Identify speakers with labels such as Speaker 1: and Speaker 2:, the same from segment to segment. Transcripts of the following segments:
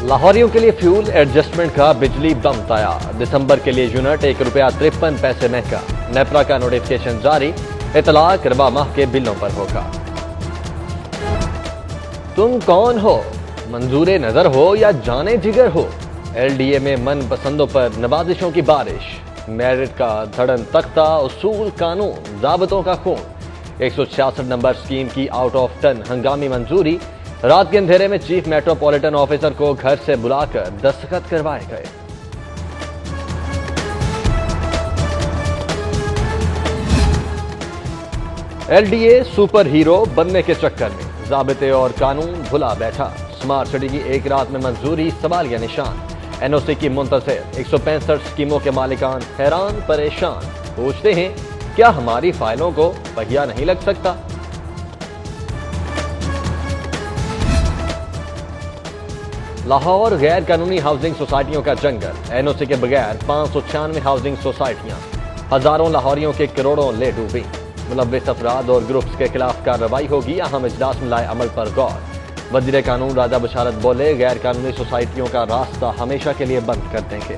Speaker 1: لاہوریوں کے لیے fuel adjustment کا بجلی بم تیار، دسمبر کے لیے یونٹ ₹1.53 مہنگا، نیپرا کا نوٹیفکیشن جاری، اطلاق رواں ماہ کے بلوں پر ہوگا۔ تم کون ہو؟ منظور نظر ہو یا جانے جگر ہو؟ LDA میں من پسندوں پر نوازشوں کی بارش، میرٹ کا دھڑن تختہ، اصول قانون، ضابطوں کا خون، 166 نمبر سکیم کی آؤٹ آف ٹرن ہنگامی منظوری، رات کے اندھیرے میں چیف میٹروپولیٹن آفیسر کو گھر سے بلا کر دستخط کروائے گئے۔ LDA سپر ہیرو بننے کے چکر میں ضابطے اور قانون بھلا بیٹھا، سمارٹ سٹی کی ایک رات میں منظوری سوالیہ نشان، NOC کی منتظر 165 سکیموں کے مالکان حیران پریشان، پوچھتے ہیں کیا ہماری فائلوں کو پہیا نہیں لگ سکتا؟ لاہور غیر قانونی ہاؤسنگ سوسائٹیوں کا جنگل، NOC کے بغیر 596 ہاؤسنگ سوسائٹیاں، ہزاروں لاہوریوں کے کروڑوں لے ڈوبی، ملوث افراد اور گروپس کے خلاف کارروائی ہوگی، اہم اجلاس میں لائے عمل پر غور۔ وزیر قانون راجہ بشارت بولے غیر قانونی سوسائٹیوں کا راستہ ہمیشہ کے لیے بند کر دیں گے۔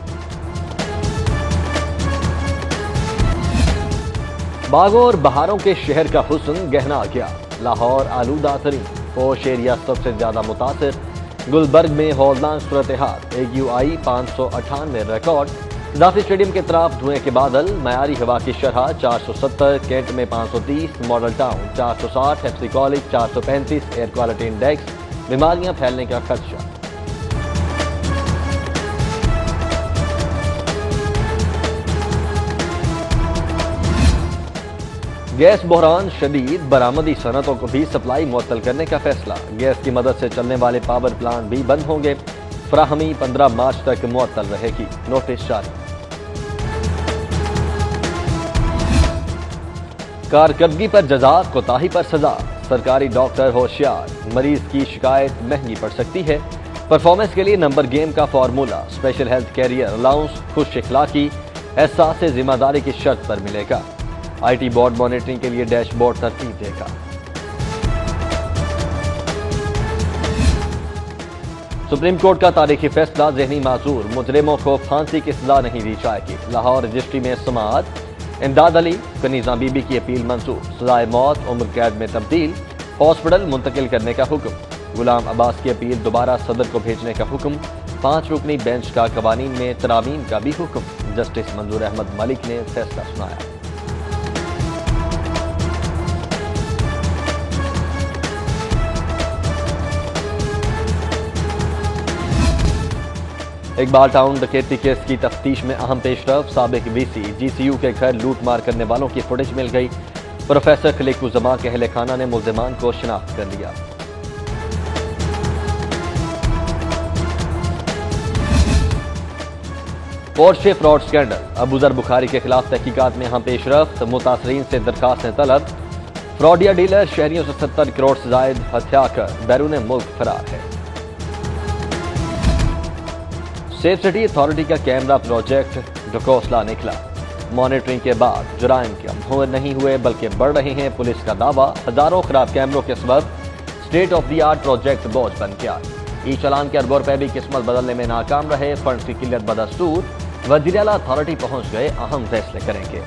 Speaker 1: باغوں اور بہاروں کے شہر کا حسن گہنا گیا، لاہور آلودہ ترین، پوش ایریا سب سے زیادہ متاثر، گلبرگ میں ہولناک صورتحال، AQI 598 ریکارڈ، قذافی اسٹیڈیم کے اطراف دھوئیں کے بادل، معیاری ہوا کی شرح 470، کینٹ میں 530، Model Town 460، F C college 435، air quality index, بیماریاں پھیلنے کا خدشہ۔ گیس بحران شدید، برآمدی صنعتوں کو بھی سپلائی معطل کرنے کا فیصلہ، گیس کی مدد سے چلنے والے پاور پلانٹ بھی بند ہوں گے، فراہمی 15 مارچ تک معطل رہے گی، نوٹس جاری۔ کارکردگی پر جزا، کوتاہی پر سزا، سرکاری ڈاکٹر ہوشیار، مریض کی شکایت مہنگی پڑ سکتی ہے، پرفارمنس کے لیے نمبر گیم کا formula, special health career allowance خوش اخلاقی، احساس ذمہ داری کی شرط پر ملے گا، IT بورڈ مانیٹرنگ کے لیے ڈیش بورڈ ترتیب دے گا۔ سپریم کورٹ کا تاریخی فیصلہ، ذہنی معذور مجرموں کو پھانسی کی سزا نہیں دی جائے گی، لاہور رجسٹری میں سماعت، امداد علی کنیزہ بی بی کی اپیل منظور، سزائے موت عمر قید میں تبدیل، ہاسپٹل منتقل کرنے کا حکم، غلام عباس کی اپیل دوبارہ صدر کو بھیجنے کا حکم، 5 رکنی بینچ کا قوانین میں ترامیم کا بھی حکم، جسٹس منظور احمد ملک نے فیصلہ سنایا۔ اقبال ٹاؤن ڈکیتی کیس کی تفتیش میں اہم پیش رفت، سابق VC GCU کے گھر لوٹ مار کرنے والوں کی فوٹیج مل گئی، پروفیسر خلیق الزماں کے اہل خانہ نے ملزمان کو شناخت کر لیا۔ پورشے فراڈ سکینڈل، ابوذر بخاری کے خلاف تحقیقات میں اہم پیش رفت، متاثرین سے درخواستیں طلب، فراڈیا ڈیلر شہریوں سے 70 کروڑ سے زائد ہتھیا کر بیرون ملک فرار ہے۔ سیف سٹی اتھارٹی کا کیمرہ پروجیکٹ ڈھکوسلا نکلا، مانیٹرنگ کے بعد جرائم کم نہیں ہوئے بلکہ بڑھ رہے ہیں، پولیس کا دعویٰ، ہزاروں خراب کیمروں کے سبب state of the art project بوجھ بن گیا، ای چالان کے اربوں روپے بھی قسمت بدلنے میں ناکام رہے، فنڈز کی قلت بدستور، وزیر اعلیٰ اتھارٹی پہنچ گئے، اہم فیصلے کریں گے۔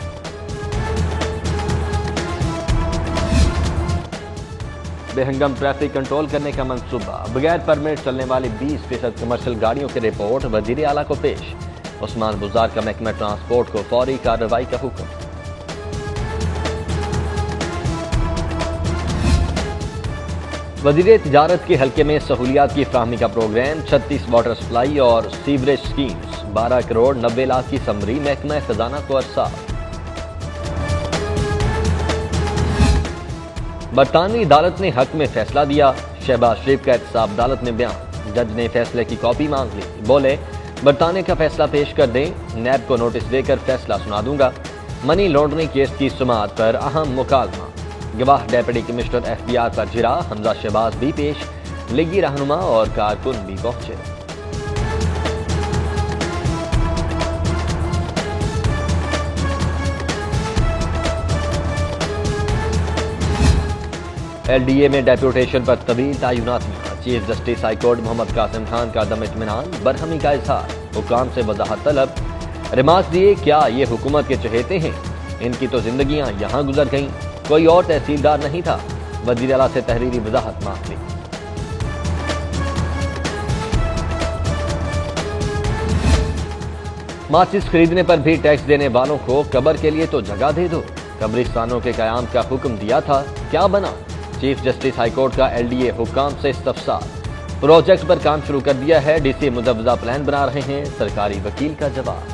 Speaker 1: بے ہنگم ٹریفک کنٹرول کرنے کا منصوبہ، بغیر پرمٹ چلنے والی 20% کمرشل گاڑیوں کی رپورٹ وزیر اعلیٰ کو پیش، عثمان بزار کا محکمہ ٹرانسپورٹ کو فوری کارروائی کا حکم۔ وزیر تجارت کے حلقے میں سہولیات کی فراہمی کا پروگرام، 36 واٹر سپلائی اور سیوریج سکیمز، 12 کروڑ 90 لاکھ کی سمری، محکمہ خزانہ کو ارسال۔ برطانوی عدالت نے حق میں فیصلہ دیا، شہباز شریف کا احتساب عدالت میں بیان، جج نے فیصلے کی کاپی مانگ لی، بولے برطانیہ کا فیصلہ پیش کر دیں، نیب کو نوٹس دے کر فیصلہ سنا دوں گا، منی لانڈرنگ کیس کی سماعت پر اہم مکالمہ، گواہ ڈیپٹی کمشنر FBR پر جرا، حمزہ شہباز بھی پیش، لیگی رہنما اور کارکن بھی پہنچے۔ LDA میں ڈیپوٹیشن پر طویل تعیناتیاں، چیف جسٹس ہائی کورٹ محمد قاسم خان کا عدم اطمینان، برہمی کا اظہار، حکام سے وضاحت طلب۔ ریمارکس دیے، کیا یہ حکومت کے چہیتے ہیں؟ ان کی تو زندگیاں یہاں گزر گئیں، کوئی اور تحصیلدار نہیں تھا۔ وزیر اعلیٰ سے تحریری وضاحت مانگ لی۔ ماچس خریدنے پر بھی ٹیکس دینے والوں کو قبر کے لیے تو جگہ دے دو، قبرستانوں کے قیام کا حکم دیا تھا، کیا بنا؟ چیف جسٹس ہائی کورٹ کا ایل ڈی اے حکام سے استفسار۔ پروجیکٹ پر کام شروع کر دیا ہے، ڈی سی مجوزہ پلان بنا رہے ہیں، سرکاری وکیل کا جواب۔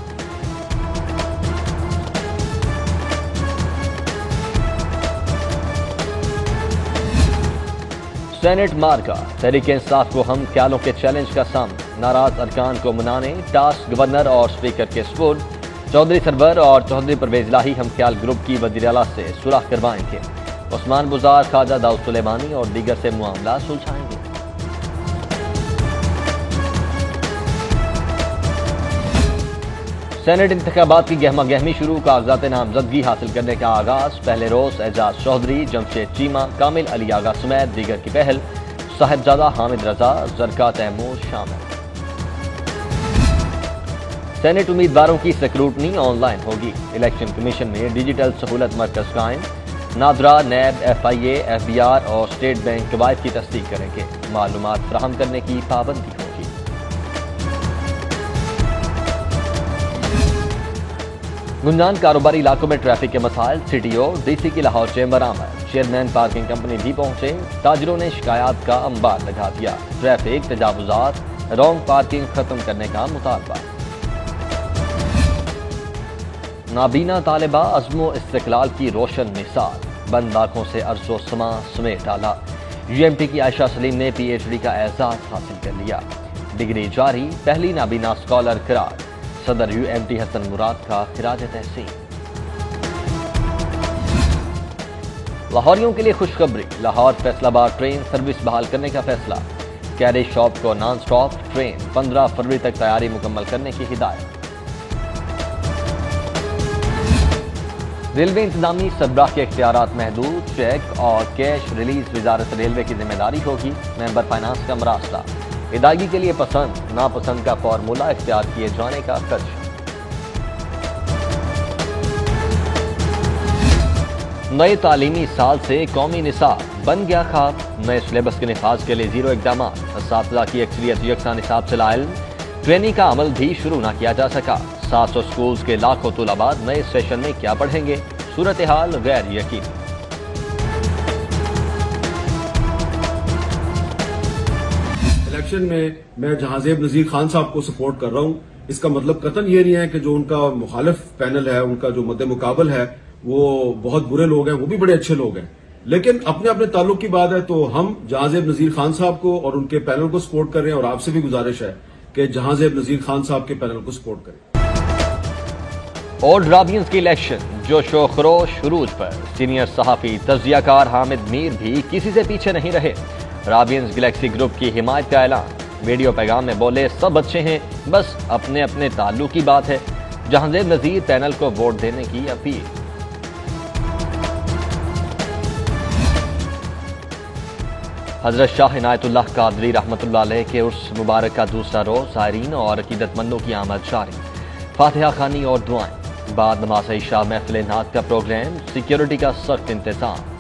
Speaker 1: سینٹ مارکا، تحریک انصاف کو ہم خیالوں کے چیلنج کا سامنا، ناراض ارکان کو منانے ٹاسک گورنر اور اسپیکر کے سپرد۔ چودھری سرور اور چودھری پرویز الہی ہم خیال گروپ کی وزیر اعلیٰ سے صلح کروائیں گے، عثمان بزار، خواجہ داؤد سلیمانی اور دیگر سے معاملات سلجھائیں گے۔ سینٹ انتخابات کی گہما گہمی شروع، کاغذات نامزدگی حاصل کرنے کا آغاز، پہلے روز اعجاز چودھری، جمشید چیمہ، کامل علی آغا سمیت دیگر کی پہل، صاحبزادہ حامد رضا، زرکا تیمور شامل۔ سینٹ امیدواروں کی سکروٹنی آن لائن ہوگی، الیکشن کمیشن میں ڈیجیٹل سہولت مرکز قائم، ناظرہ، NAB, F I A, F B R اور اسٹیٹ بینک قواعد کی تصدیق کریں گے، معلومات فراہم کرنے کی پابندی ہوگی۔ گنجان کاروباری علاقوں میں ٹریفک کے مسائل، C T O, D C کی لاہور چیمبر آمد، چیئرمین پارکنگ کمپنی بھی پہنچے، تاجروں نے شکایات کا انبار لگا دیا، ٹریفک تجاوزات، رانگ پارکنگ ختم کرنے کا مطالبہ۔ نابینا طالبہ عزم و استقلال کی روشن مثال، بند آنکھوں سے عرض و سما سمیٹ ڈالا، یو ایم ٹی کی عائشہ سلیم نے پی ایچ ڈی کا اعزاز حاصل کر لیا، ڈگری جاری، پہلی نابینا اسکالر قرار، صدر یو ایم ٹی حسن مراد کا خراج تحسین۔ لاہوریوں کے لیے خوشخبری، لاہور فیصل آباد ٹرین سروس بحال کرنے کا فیصلہ، کیریج شاپ کو نان سٹاپ ٹرین 15 فروری تک تیاری مکمل کرنے کی ہدایت۔ ریلوے انتظامی سربراہ کے اختیارات محدود، چیک اور کیش ریلیز وزارت ریلوے کی ذمہ داری ہوگی، ممبر فائنانس کا مراسلہ، ادائیگی کے لیے پسند ناپسند کا فارمولہ اختیار کیے جانے کا خدشہ۔ نئے تعلیمی سال سے قومی نصاب بن گیا خواب، نئے سلیبس کے نفاذ کے لیے زیرو اقدامات، اساتذہ کی اکثریت یکساں نصاب سے لاعلم، ٹریننگ کا عمل بھی شروع نہ کیا جا سکا، 700 سکولز کے لاکھوں طلباء نئے سیشن میں کیا پڑھیں گے، صورتحال غیر یقینی۔
Speaker 2: الیکشن میں جہاں زیب نذیر خان صاحب کو سپورٹ کر رہا ہوں، اس کا مطلب قطعاً یہ نہیں ہے کہ جو ان کا مخالف پینل ہے، ان کا جو مد مقابل ہے وہ بہت برے لوگ ہیں، وہ بھی بڑے اچھے لوگ ہیں، لیکن اپنے اپنے تعلق کی بات ہے۔ تو ہم جہاں زیب نذیر خان صاحب کو اور ان کے پینل کو سپورٹ کر رہے ہیں، اور آپ سے بھی گزارش ہے کہ جہاں زیب نذیر خان صاحب کے پینل کو سپورٹ کریں۔
Speaker 1: اولڈ رابینز کی الیکشن جوش و خروش عروج پر، سینئر صحافی تجزیہ کار حامد میر بھی کسی سے پیچھے نہیں رہے، رابینز گلیکسی گروپ کی حمایت کا اعلان، ویڈیو پیغام میں بولے سب اچھے ہیں، بس اپنے اپنے تعلق کی بات ہے، جہاں زیب نذیر پینل کو ووٹ دینے کی اپیل۔ حضرت شاہ عنایت اللہ قادری رحمۃ اللہ علیہ کے عرس مبارک کا دوسرا روز، زائرین اور عقیدت مندوں کی آمد جاری، فاتحہ خوانی اور دعائیں، بعد نماز عشاء محفل نعت کا پروگرام، سیکیورٹی کا سخت انتظام۔